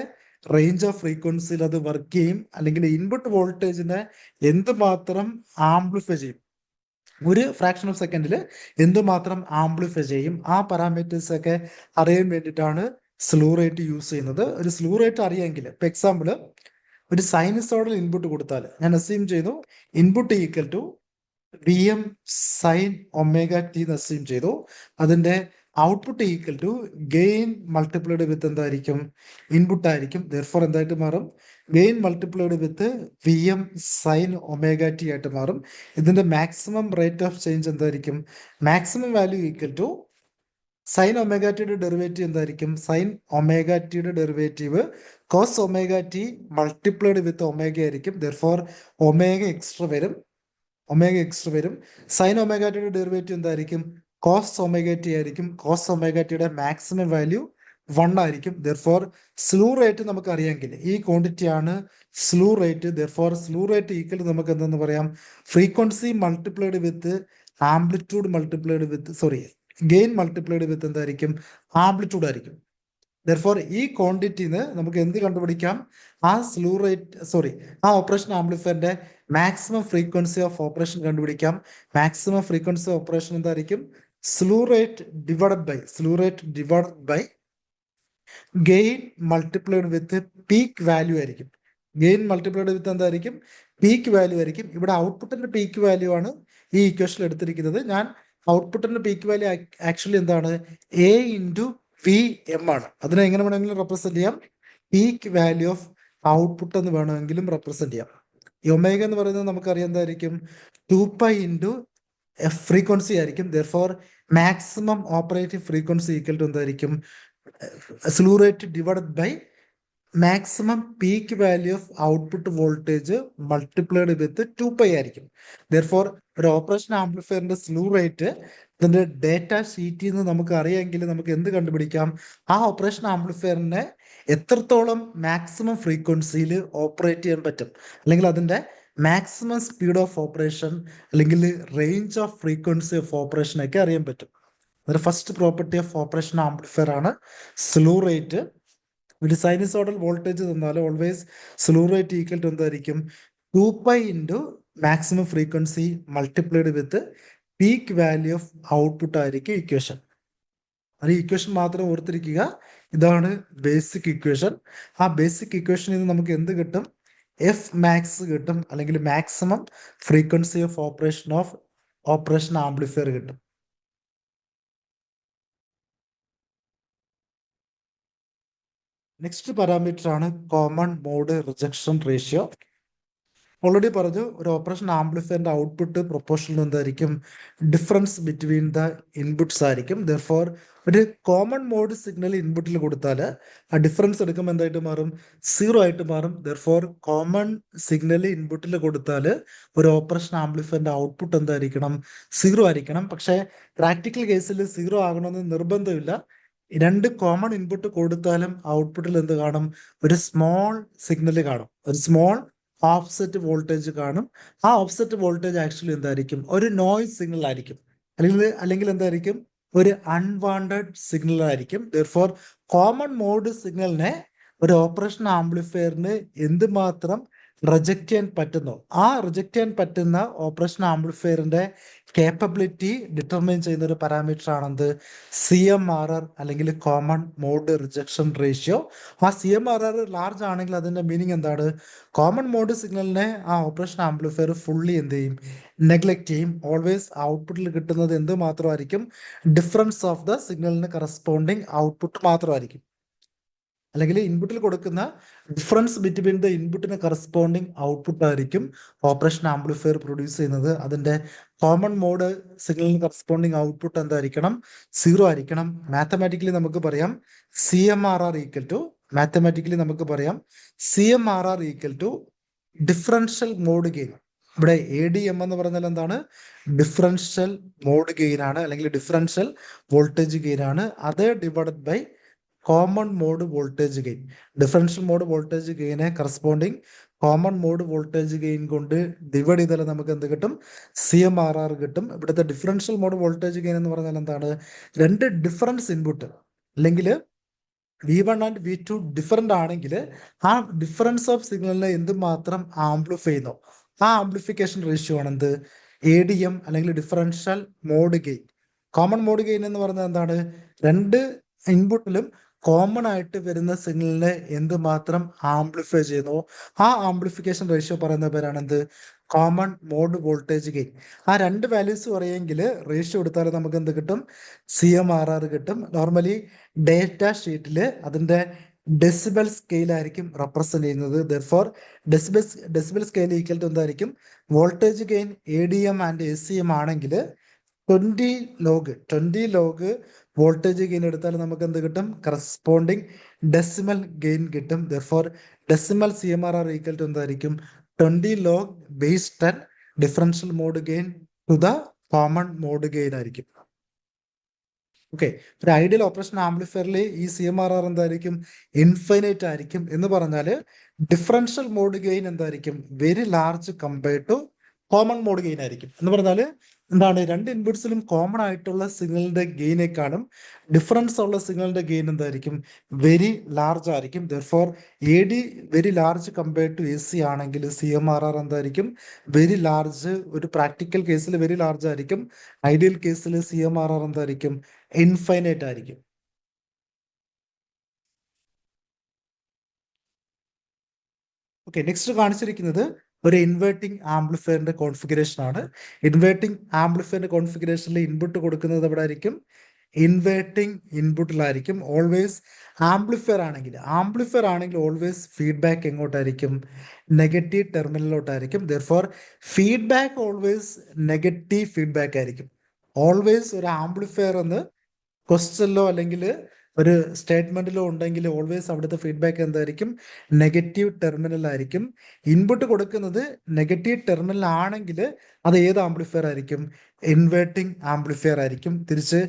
റേഞ്ച് ഓഫ് ഫ്രീക്വൻസിയിൽ അത് വർക്ക് ചെയ്യും അല്ലെങ്കിൽ ഇൻപുട്ട് വോൾട്ടേജിനെ എന്തുമാത്രം ആംപ്ലിഫൈ ചെയ്യും, ഒരു ഫ്രാക്ഷൻ ഓഫ് സെക്കൻഡിൽ എന്തുമാത്രം ആംപ്ലിഫൈ ചെയ്യും, ആ പാരാമീറ്റേഴ്സ് ഒക്കെ അറിയാൻ വേണ്ടിയിട്ടാണ് സ്ലൂ റേറ്റ് യൂസ് ചെയ്യുന്നത്. ഒരു സ്ലൂ റേറ്റ് അറിയാമെങ്കിൽ ഇപ്പൊ എക്സാമ്പിൾ ഒരു സൈനസോഡൽ ഇൻപുട്ട് കൊടുത്താൽ ഞാൻ അസ്യൂം ചെയ്തു input equal to Vm sine omega T എന്ന് അസ്യൂം ചെയ്തു. അതിന്റെ output equal to gain multiplied with എന്തായിരിക്കും? ഇൻപുട്ട് ആയിരിക്കും. ദെർഫോർ എന്തായിട്ട് മാറും? Gain multiplied with Vm sine omega T ആയിട്ട് മാറും. ഇതിന്റെ മാക്സിമം റേറ്റ് ഓഫ് ചേഞ്ച് എന്തായിരിക്കും? Maximum value equal to sine omega ടിയുടെ ഡെറിവേറ്റീവ് എന്തായിരിക്കും? സൈൻ ഒമേഗ ടിയുടെ derivative cos omega T multiplied with omega ആയിരിക്കും. ദെർഫോർ ഒമേഗ എക്സ്ട്രാ വരും. സൈൻ ഒമേഗ ടിയുടെ ഡെറിവേറ്റീവ് എന്തായിരിക്കും? കോസ് ഒമേഗ ടി ആയിരിക്കും. കോസ് ഒമേഗ ടിയുടെ മാക്സിമം വാല്യൂ 1 ആയിരിക്കും. ദെർഫോർ സ്ലൂ റേറ്റ് നമുക്ക് അറിയാമെങ്കിൽ ഈ ക്വാണ്ടിറ്റി ആണ് slew rate. Therefore slew rate equal നമുക്ക് എന്തെന്ന് പറയാം? Frequency multiplied with amplitude multiplied with gain multiplied with എന്തായിരിക്കും? ആംപ്ലിറ്റ്യൂഡ് ആയിരിക്കും. ദെർഫോർ ഈ ക്വാണ്ടിറ്റിന്ന് നമുക്ക് എന്ത് കണ്ടുപിടിക്കാം? ആ ഓപ്പറേഷൻ ആംപ്ലിഫയറിന്റെ മാക്സിമം ഫ്രീക്വൻസി ഓഫ് ഓപ്പറേഷൻ കണ്ടുപിടിക്കാം. മാക്സിമം ഫ്രീക്വൻസി ഓഫ് ഓപ്പറേഷൻ എന്തായിരിക്കും? Slew rate divided by gain multiplied with peak value ആയിരിക്കും. ഗെയിൻ മൾട്ടിപ്ലൈഡ് വിത്ത് എന്തായിരിക്കും? പീക്ക് വാല്യൂ ആയിരിക്കും. ഇവിടെ ഔട്ട്പുട്ടിന്റെ പീക്ക് വാല്യൂ ആണ് ഈ ഇക്വേഷനിൽ എടുത്തിരിക്കുന്നത്. ഞാൻ ഔട്ട്പുട്ടിന്റെ പീക്ക് വാല്യൂ ആക്ച്വലി എന്താണ്? A ഇൻറ്റു Vm ആണ്. അതിനെ എങ്ങനെ വേണമെങ്കിലും റെപ്രസെന്റ് ചെയ്യാം. പീക്ക് വാല്യൂ ഓഫ് ഔട്ട്പുട്ട് എന്ന് വേണമെങ്കിലും റെപ്രസെന്റ് ചെയ്യാം. ഈ ഒമേഗ എന്ന് പറയുന്നത് നമുക്കറിയാം എന്തായിരിക്കും? 2π ഇൻറ്റു ഫ്രീക്വൻസി ആയിരിക്കും. Therefore maximum operating frequency equal to എന്തായിരിക്കും? Slew rate divided by maximum peak value of output voltage multiplied with 2π ആയിരിക്കും. ദെർഫോർ ഒരു ഓപ്പറേഷൻ ആംപ്ലിഫയറിന്റെ സ്ലൂ റേറ്റ് ഇതിന്റെ ഡേറ്റ ഷീറ്റിൽ നിന്ന് നമുക്ക് അറിയാമെങ്കിൽ നമുക്ക് എന്ത് കണ്ടുപിടിക്കാം? ആ ഓപ്പറേഷൻ ആംപ്ലിഫയറിനെ എത്രത്തോളം മാക്സിമം ഫ്രീക്വൻസിയിൽ ഓപ്പറേറ്റ് ചെയ്യാൻ പറ്റും അല്ലെങ്കിൽ അതിന്റെ മാക്സിമം സ്പീഡ് ഓഫ് ഓപ്പറേഷൻ അല്ലെങ്കിൽ range of frequency of operation ഒക്കെ അറിയാൻ പറ്റും. അതൊരു first property of operation amplifier ആണ് സ്ലൂ റേറ്റ്. ഒരു സൈനസോഡൽ വോൾട്ടേജ് തന്നാൽ always slew rate equal to എന്തായിരിക്കും? 2π into maximum frequency multiplied with peak value of output ആയിരിക്കും ഇക്വേഷൻ. അത് ഇക്വേഷൻ മാത്രം ഓർത്തിരിക്കുക. ഇതാണ് ബേസിക് ഇക്വേഷൻ. ആ ബേസിക് ഇക്വേഷനിൽ നിന്ന് നമുക്ക് എന്ത് കിട്ടും? എഫ് മാക്സ് കിട്ടും അല്ലെങ്കിൽ maximum frequency of operation amplifier കിട്ടും. നെക്സ്റ്റ് പാരാമീറ്റർ ആണ് common mode rejection ratio. Already പറഞ്ഞു ഒരു ഓപ്പറേഷൻ ആംപ്ലിഫയറിന്റെ ഔട്ട്പുട്ട് പ്രൊപ്പോർഷണൽ എന്തായിരിക്കും? ഡിഫറൻസ് ബിറ്റ്വീൻ ദ ഇൻപുട്സ് ആയിരിക്കും. ദെർഫോർ ഒരു കോമൺ മോഡ് സിഗ്നൽ ഇൻപുട്ടിൽ കൊടുത്താൽ ആ ഡിഫറൻസ് എടുക്കുമ്പോൾ എന്തായിട്ട് മാറും? 0 ആയിട്ട് മാറും. ദെർഫോർ കോമൺ സിഗ്നൽ ഇൻപുട്ടിൽ കൊടുത്താൽ ഒരു ഓപ്പറേഷൻ ആംപ്ലിഫയറിന്റെ ഔട്ട്പുട്ട് എന്തായിരിക്കണം? 0 ആയിരിക്കണം. പക്ഷേ പ്രാക്ടിക്കൽ കേസിൽ 0 ആകണമെന്ന് നിർബന്ധമില്ല. രണ്ട് കോമൺ ഇൻപുട്ട് കൊടുത്താലും ഔട്ട്പുട്ടിൽ എന്ത് കാണും? ഒരു സ്മോൾ സിഗ്നൽ കാണും, ഒരു സ്മോൾ ഓഫ്സെറ്റ് വോൾട്ടേജ് കാണും. ആ ഓഫ്സെറ്റ് വോൾട്ടേജ് ആക്ച്വലി എന്തായിരിക്കും? ഒരു നോയ്സ് സിഗ്നൽ ആയിരിക്കും അല്ലെങ്കിൽ എന്തായിരിക്കും? ഒരു അൺവാണ്ടഡ് സിഗ്നൽ ആയിരിക്കും. ദെർഫോർ കോമൺ മോഡ് സിഗ്നലിനെ ഒരു ഓപ്പറേഷൻ ആംപ്ലിഫയറിന് എന്തുമാത്രം റിജക്റ്റ് ചെയ്യാൻ പറ്റുന്നു, ആ റിജക്റ്റ് ചെയ്യാൻ പറ്റുന്ന ഓപ്പറേഷൻ ആംപ്ലിഫയറിന്റെ കേപ്പബിലിറ്റി ഡിറ്റർമൈൻ ചെയ്യുന്ന ഒരു പാരാമീറ്റർ ആണെന്ത്? CMRR അല്ലെങ്കിൽ കോമൺ മോഡ് റിജക്ഷൻ റേഷ്യോ. ആ CMRR ലാർജ് ആണെങ്കിൽ അതിന്റെ മീനിങ് എന്താണ്? കോമൺ മോഡ് സിഗ്നലിനെ ആ ഓപ്പറേഷൻ ആംപ്ലിഫയർ ഫുള്ളി എന്ത് ചെയ്യും? നെഗ്ലക്ട് ചെയ്യും. ഓൾവേസ് ഔട്ട്പുട്ടിൽ കിട്ടുന്നത് എന്ത് മാത്രമായിരിക്കും? ഡിഫറൻസ് ഓഫ് ദ സിഗ്നലിന് കറസ്പോണ്ടിങ് ഔട്ട്പുട്ട് മാത്രമായിരിക്കും. അല്ലെങ്കിൽ ഇൻപുട്ടിൽ കൊടുക്കുന്ന ഡിഫറൻസ് ബിറ്റ്വീൻ ദ ഇൻപുട്ടിന് കറസ്പോണ്ടിങ് ഔട്ട്പുട്ട് ആയിരിക്കും ഓപ്പറേഷൻ ആംപ്ലിഫയർ പ്രൊഡ്യൂസ് ചെയ്യുന്നത്. അതിന്റെ കോമൺ മോഡ് സിഗ്നലിന് കറസ്പോണ്ടിങ് ഔട്ട്പുട്ട് എന്തായിരിക്കണം? 0 ആയിരിക്കണം. മാത്തമാറ്റിക്കലി നമുക്ക് പറയാം CMRR equal to differential mode gain. ഇവിടെ ADM എന്ന് പറഞ്ഞാൽ എന്താണ്? ഡിഫറൻഷ്യൽ മോഡ് ഗെയിൻ ആണ്, അല്ലെങ്കിൽ ഡിഫറൻഷ്യൽ വോൾട്ടേജ് ഗെയിൻ ആണ്. അത് divided by common mode voltage gain. Differential mode voltage ഗെയിനെ corresponding common mode voltage gain കൊണ്ട് ഡിവൈഡ് ചെയ്താൽ നമുക്ക് എന്ത് കിട്ടും? CMRR കിട്ടും. ഇവിടുത്തെ ഡിഫറൻഷ്യൽ മോഡ് വോൾട്ടേജ് ഗെയിൻ എന്ന് പറഞ്ഞാൽ എന്താണ്? രണ്ട് ഡിഫറൻസ് ഇൻപുട്ട് അല്ലെങ്കിൽ V1 ആൻഡ് V2 ഡിഫറൻ്റ് ആണെങ്കിൽ ആ ഡിഫറൻസ് ഓഫ് സിഗ്നലിനെ എന്തുമാത്രം ആംപ്ലിഫൈ ചെയ്യുന്നു, ആ ആംപ്ലിഫിക്കേഷൻ റേഷ്യോ ആണ് എന്ത്? ADM അല്ലെങ്കിൽ differential mode gain. Common mode gain എന്ന് പറഞ്ഞാൽ എന്താണ്? രണ്ട് ഇൻപുട്ടിലും കോമൺ ആയിട്ട് വരുന്ന സിഗ്നലിനെ എന്തുമാത്രം ആംപ്ലിഫൈ ചെയ്യുന്നു, ആ ആംപ്ലിഫിക്കേഷൻ റേഷ്യോ പറയുന്ന പേരാണ് എന്ത്? Common mode voltage gain. ആ രണ്ട് വാല്യൂസ് പറയുമെങ്കിൽ റേഷ്യോ എടുത്താൽ നമുക്ക് എന്ത് കിട്ടും? CMRR കിട്ടും. നോർമലി ഡേറ്റ ഷീറ്റിൽ അതിന്റെ ഡെസിബൽ സ്കെയിൽ ആയിരിക്കും റെപ്രസെന്റ് ചെയ്യുന്നത്. Therefore decibel scale equal to എന്തായിരിക്കും? Voltage gain ADM and ACM ആണെങ്കിൽ 20 ലോഗ് വോൾട്ടേജ് ഗെയിൻ എടുത്താൽ നമുക്ക് എന്ത് കിട്ടും? കറസ്പോണ്ടിങ് ഡെസിമൽ ഗെയിൻ കിട്ടും. Therefore decimal CMRR equal to എന്തായിരിക്കും? 20 log base 10 differential mode gain to the common mode gain ആയിരിക്കും. Okay, ഒരു ഐഡിയൽ ഓപ്പറേഷൻ ആംപ്ലിഫയറിൽ ഈ CMRR എന്തായിരിക്കും? ഇൻഫൈനൈറ്റ് ആയിരിക്കും. എന്ന് പറഞ്ഞാൽ ഡിഫറൻഷ്യൽ മോഡ് ഗെയിൻ എന്തായിരിക്കും? Very large compared to common mode gain ആയിരിക്കും. എന്ന് പറഞ്ഞാൽ എന്താണ്? രണ്ട് ഇൻപുട്സിലും കോമൺ ആയിട്ടുള്ള സിഗ്നലിന്റെ ഗെയിനേക്കാളും ഡിഫറൻസ് ഉള്ള സിഗ്നലിന്റെ ഗെയിൻ എന്തായിരിക്കും? വെരി ലാർജ് ആയിരിക്കും. Therefore AD very large compared to AC ആണെങ്കിൽ CMRR എന്തായിരിക്കും? Very large. ഒരു പ്രാക്ടിക്കൽ കേസിൽ വെരി ലാർജ് ആയിരിക്കും. ഐഡിയൽ കേസിൽ CMRR എന്തായിരിക്കും? ഇൻഫൈനൈറ്റ് ആയിരിക്കും. ഓക്കെ, നെക്സ്റ്റ് കാണിച്ചിരിക്കുന്നത് ഒരു ഇൻവേർട്ടിംഗ് ആംപ്ലിഫയറിന്റെ കോൺഫിഗറേഷൻ ആണ്. ഇൻവേർട്ടിംഗ് ആംപ്ലിഫയറിന്റെ കോൺഫിഗറേഷനിൽ ഇൻപുട്ട് കൊടുക്കുന്നത് എവിടെ ആയിരിക്കും? ഇൻവേർട്ടിംഗ് ഇൻപുട്ടിലായിരിക്കും. ഓൾവേസ് ആംപ്ലിഫയർ ആണെങ്കിൽ ഓൾവേസ് ഫീഡ്ബാക്ക് എങ്ങോട്ടായിരിക്കും? നെഗറ്റീവ് ടെർമിനലിലോട്ടായിരിക്കും. Therefore feedback always negative feedback ആയിരിക്കും. ഓൾവേസ് ഒരു ആംപ്ലിഫയർ എന്ന് ക്വസ്റ്റ്യനിലോ അല്ലെങ്കിൽ ഒരു സ്റ്റേറ്റ്മെന്റിലോ ഉണ്ടെങ്കിൽ ഓൾവേസ് അവിടുത്തെ ഫീഡ്ബാക്ക് എന്തായിരിക്കും? നെഗറ്റീവ് ടെർമിനൽ ആയിരിക്കും. ഇൻപുട്ട് കൊടുക്കുന്നത് നെഗറ്റീവ് ടെർമിനൽ ആണെങ്കിൽ അത് ഏത് ആംപ്ലിഫയർ ആയിരിക്കും? ഇൻവേർട്ടിംഗ് ആംപ്ലിഫയർ ആയിരിക്കും. തിരിച്ച്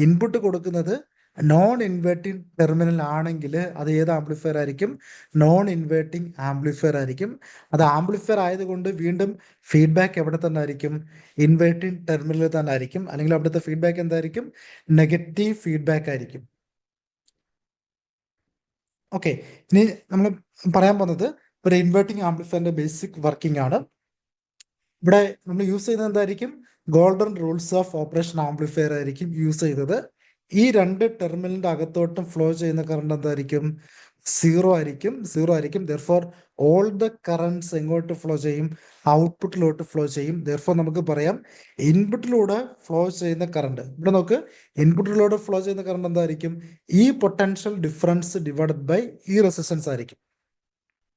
ഇൻപുട്ട് കൊടുക്കുന്നത് നോൺ ഇൻവേർട്ടിംഗ് ടെർമിനൽ ആണെങ്കിൽ അത് ഏത് ആംപ്ലിഫയർ ആയിരിക്കും? നോൺ ഇൻവേർട്ടിംഗ് ആംപ്ലിഫയർ ആയിരിക്കും. അത് ആംപ്ലിഫയർ ആയതുകൊണ്ട് വീണ്ടും ഫീഡ്ബാക്ക് എവിടെ തന്നെ ആയിരിക്കും? ഇൻവേർട്ടിംഗ് ടെർമിനൽ തന്നെ ആയിരിക്കും. അല്ലെങ്കിൽ അവിടുത്തെ ഫീഡ്ബാക്ക് എന്തായിരിക്കും? നെഗറ്റീവ് ഫീഡ്ബാക്ക് ആയിരിക്കും. ഓക്കെ, ഇനി നമ്മൾ പറയാൻ പോകുന്നത് ഒരു ഇൻവേർട്ടിംഗ് ആംപ്ലിഫയറിന്റെ ബേസിക് വർക്കിംഗ് ആണ്. ഇവിടെ നമ്മൾ യൂസ് ചെയ്യുന്നത് എന്തായിരിക്കും? Golden rules of operation amplifier ആയിരിക്കും യൂസ് ചെയ്തത്. ഈ രണ്ട് ടെർമിനലിന്റെ അകത്തോട്ടും ഫ്ലോ ചെയ്യുന്ന കറണ്ട് എന്തായിരിക്കും? സീറോ ആയിരിക്കും. ദെർഫോർ ഓൾ ദ കറണ്ട്സ് എങ്ങോട്ട് ഫ്ലോ ചെയ്യും? ഔട്ട്പുട്ടിലോട്ട് ഫ്ലോ ചെയ്യും. ദെർഫോർ നമുക്ക് പറയാം ഇൻപുട്ടിലൂടെ ഫ്ലോ ചെയ്യുന്ന കറണ്ട്, ഇവിടെ നോക്ക്, ഇൻപുട്ടിലൂടെ ഫ്ലോ ചെയ്യുന്ന കറണ്ട് എന്തായിരിക്കും? ഈ പൊട്ടൻഷ്യൽ ഡിഫറൻസ് ഡിവൈഡഡ് ബൈ ഈ റെസിസ്റ്റൻസ് ആയിരിക്കും.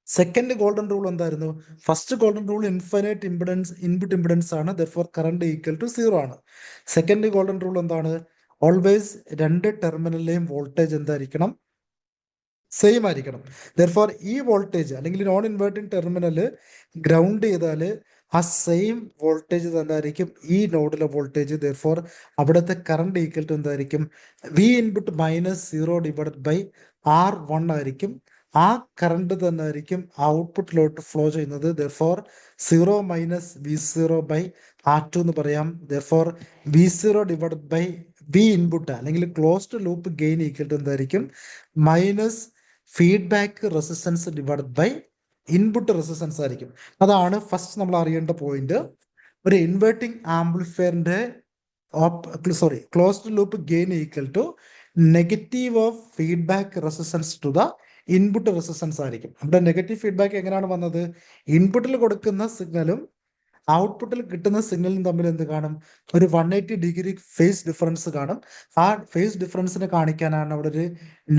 സെക്കൻഡ് ഗോൾഡൻ റൂൾ എന്തായിരുന്നു? First golden rule infinite input impedance ആണ്. Therefore current equal to zero ആണ്. സെക്കൻഡ് ഗോൾഡൻ റൂൾ എന്താണ്? ഓൾവേസ് രണ്ട് ടെർമിനലിലെയും വോൾട്ടേജ് എന്തായിരിക്കണം? സെയിം ആയിരിക്കണം. ദെർഫോർ ഈ വോൾട്ടേജ് അല്ലെങ്കിൽ നോൺ ഇൻവേർട്ടിംഗ് ടെർമിനൽ ഗ്രൗണ്ട് ചെയ്താൽ ആ സെയിം വോൾട്ടേജ് തന്നെയായിരിക്കും ഈ നോഡിലെ വോൾട്ടേജ്. ദെർഫോർ അവിടുത്തെ കറണ്ട് ഈക്വൽ ടു എന്തായിരിക്കും? V input minus 0 divided by R1 ആയിരിക്കും. ആ കറണ്ട് തന്നെ ആയിരിക്കും ഔട്ട്പുട്ടിലോട്ട് ഫ്ലോ ചെയ്യുന്നത്. Therefore 0 minus V0 by R2 എന്ന് പറയാം. Therefore V0 divided by V input അല്ലെങ്കിൽ closed loop gain equal to എന്തായിരിക്കും? Minus feedback resistance divided by input resistance ആയിരിക്കും. അതാണ് ഫസ്റ്റ് നമ്മൾ അറിയേണ്ട പോയിന്റ്. ഒരു ഇൻവേർട്ടിംഗ് ആംപ്ലിഫയറിന്റെ closed loop gain equal to negative of feedback resistance to the input resistance ആയിരിക്കും. അവിടെ നെഗറ്റീവ് ഫീഡ്ബാക്ക് എങ്ങനെയാണ് വന്നത്? ഇൻപുട്ടിൽ കൊടുക്കുന്ന സിഗ്നലും ഔട്ട്പുട്ടിൽ കിട്ടുന്ന സിഗ്നലും തമ്മിൽ എന്ത് കാണും? ഒരു 180 ഡിഗ്രി ഫേസ് ഡിഫറൻസ് കാണും. ആ ഫേസ് ഡിഫറൻസിനെ കാണിക്കാനാണ് അവിടെ ഒരു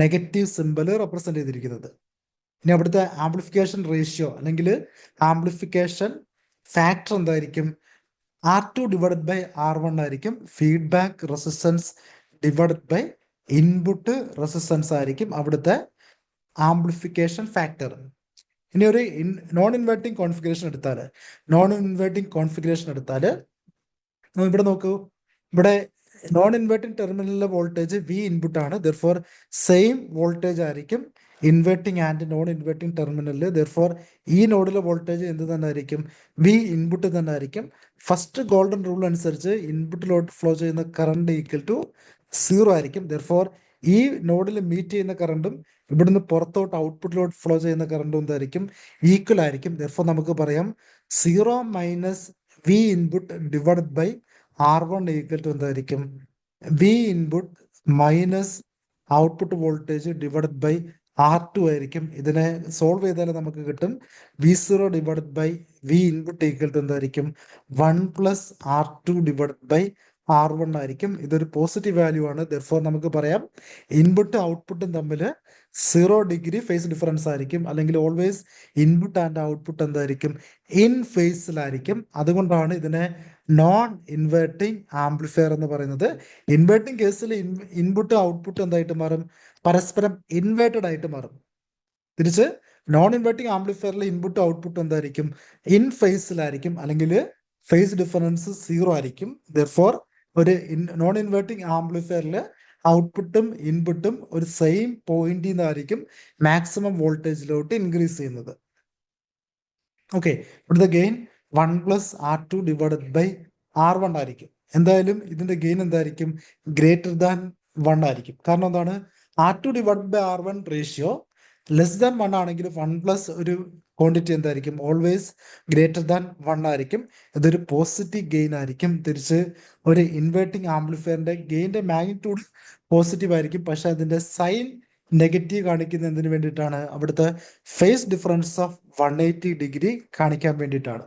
നെഗറ്റീവ് സിമ്പൽ റെപ്രസെന്റ് ചെയ്തിരിക്കുന്നത്. ഇനി അവിടുത്തെ ആംപ്ലിഫിക്കേഷൻ റേഷ്യോ അല്ലെങ്കിൽ ആംപ്ലിഫിക്കേഷൻ ഫാക്ടർ എന്തായിരിക്കും? R2 ഡിവൈഡഡ് ബൈ R1 ആയിരിക്കും. Feedback resistance divided by input resistance ആയിരിക്കും അവിടുത്തെ ആംപ്ലിഫിക്കേഷൻ ഫാക്ടർ. ഇനി ഒരു നോൺ ഇൻവേർട്ടിംഗ് കോൺഫിഗറേഷൻ എടുത്താൽ ഇവിടെ നോക്കൂ, ഇവിടെ നോൺ ഇൻവേർട്ടിംഗ് ടെർമിനലിലെ വോൾട്ടേജ് വി ഇൻപുട്ട് ആണ്. ദെർഫോർ സെയിം വോൾട്ടേജ് ആയിരിക്കും ഇൻവേർട്ടിംഗ് ആൻഡ് നോൺ ഇൻവേർട്ടിംഗ് ടെർമിനലിൽ. ദെർഫോർ ഈ നോഡിലെ വോൾട്ടേജ് എന്ത് തന്നെ ആയിരിക്കും? വി ഇൻപുട്ട് തന്നെ ആയിരിക്കും. ഫസ്റ്റ് ഗോൾഡൻ റൂൾ അനുസരിച്ച് ഇൻപുട്ടിലോട്ട് ഫ്ലോ ചെയ്യുന്ന കറണ്ട് ഈക്വൽ ടു 0 ആയിരിക്കും. ദെർഫോർ ഈ നോഡിൽ മീറ്റ് ചെയ്യുന്ന കറണ്ടും ഇവിടുന്ന് പുറത്തോട്ട് ഔട്ട്പുട്ടിലോട്ട് ഫ്ലോ ചെയ്യുന്ന കറണ്ടും എന്തായിരിക്കും? ഈക്വൽ ആയിരിക്കും. ദെർഫോർ നമുക്ക് പറയാം 0 minus V input divided by R1 equal to എന്തായിരിക്കും? V input minus output voltage divided by R2 ആയിരിക്കും. ഇതിനെ സോൾവ് ചെയ്താൽ നമുക്ക് കിട്ടും V0 divided by V input equal to എന്തായിരിക്കും? 1 plus R2 divided by R1 ആയിരിക്കും. ഇതൊരു പോസിറ്റീവ് വാല്യൂ ആണ്. ദെർഫോർ നമുക്ക് പറയാം ഇൻപുട്ട് ഔട്ട്പുട്ടും തമ്മിൽ 0 ഡിഗ്രി ഫേസ് ഡിഫറൻസ് ആയിരിക്കും. അല്ലെങ്കിൽ ഓൾവേസ് ഇൻപുട്ട് ആൻഡ് ഔട്ട്പുട്ട് എന്തായിരിക്കും? ഇൻ ഫേസിലായിരിക്കും. അതുകൊണ്ടാണ് ഇതിനെ നോൺ ഇൻവേർട്ടിംഗ് ആംപ്ലിഫയർ എന്ന് പറയുന്നത്. ഇൻവേർട്ടിംഗ് കേസിൽ ഇൻപുട്ട് ഔട്ട്പുട്ട് എന്തായിട്ട് മാറും? പരസ്പരം ഇൻവേർട്ടഡ് ആയിട്ട് മാറും. തിരിച്ച് നോൺ ഇൻവേർട്ടിംഗ് ആംപ്ലിഫയറിൽ ഇൻപുട്ട് ഔട്ട്പുട്ട് എന്തായിരിക്കും? ഇൻ ഫേസിലായിരിക്കും, അല്ലെങ്കിൽ ഫേസ് ഡിഫറൻസ് 0 ആയിരിക്കും. ദെർഫോർ ഒരു നോൺ ഇൻവേർട്ടിംഗ് ആംപ്ലിഫയറിൽ ഔട്ട്പുട്ടും ഇൻപുട്ടും ഒരു സെയിം പോയിന്റിൽ നിന്നായിരിക്കും മാക്സിമം വോൾട്ടേജിലോട്ട് ഇൻക്രീസ് ചെയ്യുന്നത്. ഓക്കെ, ഇവിടുത്തെ gain 1 plus R2 divided by R1 ആയിരിക്കും. എന്തായാലും ഇതിന്റെ ഗെയിൻ എന്തായിരിക്കും? ഗ്രേറ്റർ ദാൻ 1 ആയിരിക്കും. കാരണം എന്താണ്? R2 divided by R1 ratio less than 1 ആണെങ്കിൽ 1 പ്ലസ് ഒരു ക്വാണ്ടിറ്റി എന്തായിരിക്കും? ഓൾവേസ് ഗ്രേറ്റർ ദാൻ 1 ആയിരിക്കും. ഇതൊരു പോസിറ്റീവ് ഗെയിൻ ആയിരിക്കും. തിരിച്ച് ഒരു ഇൻവേർട്ടിംഗ് ആംപ്ലിഫയറിന്റെ ഗെയിന്റെ മാഗ്നിറ്റ്യൂഡ് പോസിറ്റീവ് ആയിരിക്കും. പക്ഷെ അതിന്റെ സൈൻ നെഗറ്റീവ് കാണിക്കുന്നതിന് വേണ്ടിയിട്ടാണ്. അവിടുത്തെ ഫേസ് ഡിഫറൻസ് ഓഫ് 180 ഡിഗ്രി കാണിക്കാൻ വേണ്ടിയിട്ടാണ്.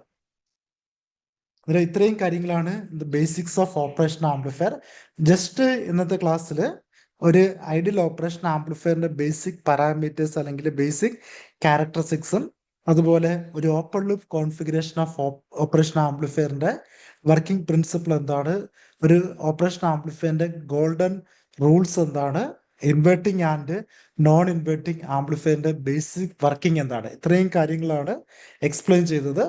ഇത്രയും കാര്യങ്ങളാണ് basics of operation amplifier. Just ഇന്നത്തെ ക്ലാസ്സിൽ ഒരു ഐഡിയൽ ഓപ്പറേഷൻ ആംപ്ലിഫയറിന്റെ ബേസിക് പാരാമീറ്റേഴ്സ് അല്ലെങ്കിൽ ബേസിക് ക്യാരക്ടറിസ്റ്റിക്സും അതുപോലെ ഒരു open loop configuration of operation ആംപ്ലിഫയറിന്റെ വർക്കിംഗ് പ്രിൻസിപ്പിൾ എന്താണ്, ഒരു ഓപ്പറേഷൻ ആംപ്ലിഫയറിന്റെ ഗോൾഡൻ റൂൾസ് എന്താണ്, ഇൻവേർട്ടിംഗ് ആൻഡ് നോൺ ഇൻവേർട്ടിംഗ് ആംപ്ലിഫയറിന്റെ ബേസിക് വർക്കിംഗ് എന്താണ്, ഇത്രയും കാര്യങ്ങളാണ് എക്സ്പ്ലെയിൻ ചെയ്തത്.